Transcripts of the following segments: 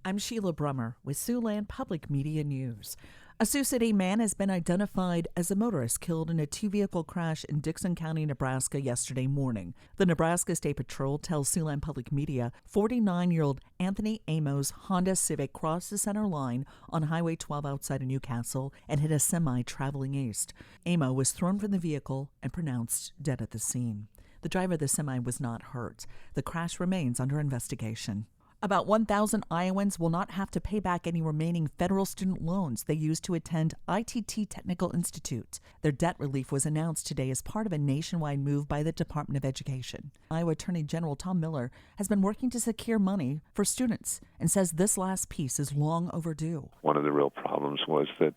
I'm Sheila Brummer with Siouxland Public Media News. A Sioux City man has been identified as a motorist killed in a two-vehicle crash in Dixon County, Nebraska yesterday morning. The Nebraska State Patrol tells Siouxland Public Media 49-year-old Anthony Amos' Honda Civic crossed the center line on Highway 12 outside of Newcastle and hit a semi traveling east. Amos was thrown from the vehicle and pronounced dead at the scene. The driver of the semi was not hurt. The crash remains under investigation. About 1,000 Iowans will not have to pay back any remaining federal student loans they used to attend ITT Technical Institute. Their debt relief was announced today as part of a nationwide move by the Department of Education. Iowa Attorney General Tom Miller has been working to secure money for students and says this last piece is long overdue. One of the real problems was that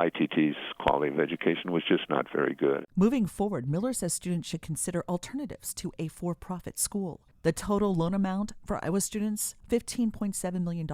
ITT's quality of education was just not very good. Moving forward, Miller says students should consider alternatives to a for-profit school. The total loan amount for Iowa students, $15.7 million,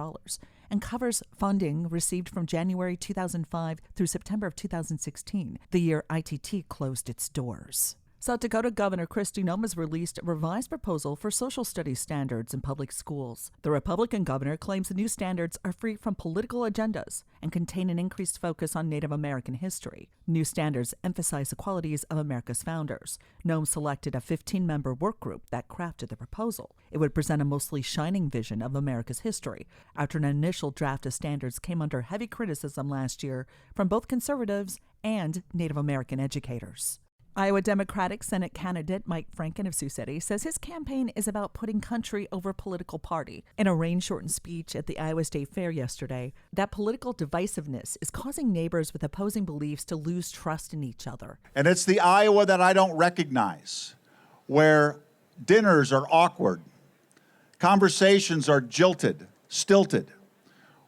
and covers funding received from January 2005 through September of 2016, the year ITT closed its doors. South Dakota Governor Kristi Noem has released a revised proposal for social studies standards in public schools. The Republican governor claims the new standards are free from political agendas and contain an increased focus on Native American history. New standards emphasize the qualities of America's founders. Noem selected a 15-member work group that crafted the proposal. It would present a mostly shining vision of America's history after an initial draft of standards came under heavy criticism last year from both conservatives and Native American educators. Iowa Democratic Senate candidate Mike Franken of Sioux City says his campaign is about putting country over political party. In a rain-shortened speech at the Iowa State Fair yesterday, that political divisiveness is causing neighbors with opposing beliefs to lose trust in each other. And it's the Iowa that I don't recognize, where dinners are awkward, conversations are jilted, stilted,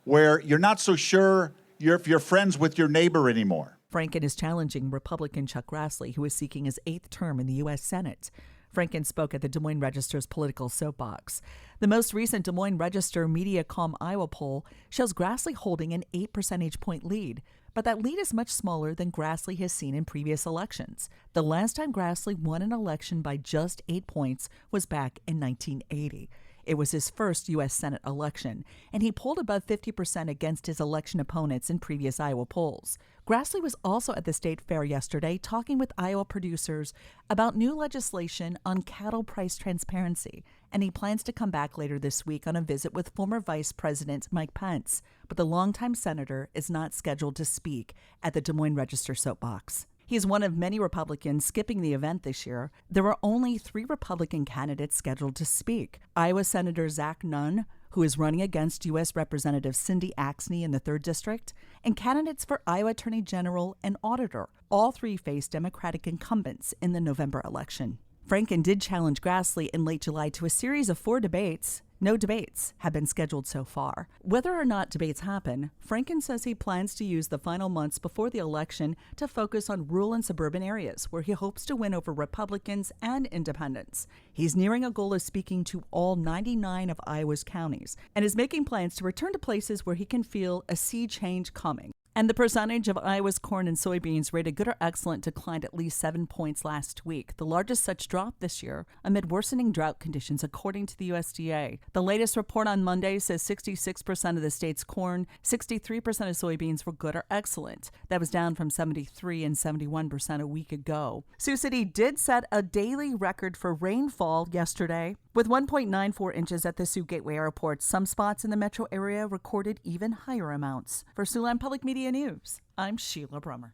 where you're not so sure if you're friends with your neighbor anymore. Franken is challenging Republican Chuck Grassley, who is seeking his 8th term in the U.S. Senate. Franken spoke at the Des Moines Register's political soapbox. The most recent Des Moines Register MediaCom Iowa poll shows Grassley holding an 8 percentage point lead, but that lead is much smaller than Grassley has seen in previous elections. The last time Grassley won an election by just 8 points was back in 1980. It was his first U.S. Senate election, and he polled above 50% against his election opponents in previous Iowa polls. Grassley was also at the state fair yesterday talking with Iowa producers about new legislation on cattle price transparency, and he plans to come back later this week on a visit with former Vice President Mike Pence, but the longtime senator is not scheduled to speak at the Des Moines Register soapbox. He's one of many Republicans skipping the event this year. There were only 3 Republican candidates scheduled to speak. Iowa Senator Zach Nunn, who is running against U.S. Representative Cindy Axne in the 3rd District, and candidates for Iowa Attorney General and Auditor. All 3 face Democratic incumbents in the November election. Franken did challenge Grassley in late July to a series of 4 debates. No debates have been scheduled so far. Whether or not debates happen, Franken says he plans to use the final months before the election to focus on rural and suburban areas where he hopes to win over Republicans and independents. He's nearing a goal of speaking to all 99 of Iowa's counties and is making plans to return to places where he can feel a sea change coming. And the percentage of Iowa's corn and soybeans rated good or excellent declined at least 7 points last week, the largest such drop this year amid worsening drought conditions, according to the USDA. The latest report on Monday says 66% of the state's corn, 63% of soybeans were good or excellent. That was down from 73 and 71% a week ago. Sioux City did set a daily record for rainfall yesterday, with 1.94 inches at the Sioux Gateway Airport. Some spots in the metro area recorded even higher amounts. For Siouxland Public Media News, I'm Sheila Brummer.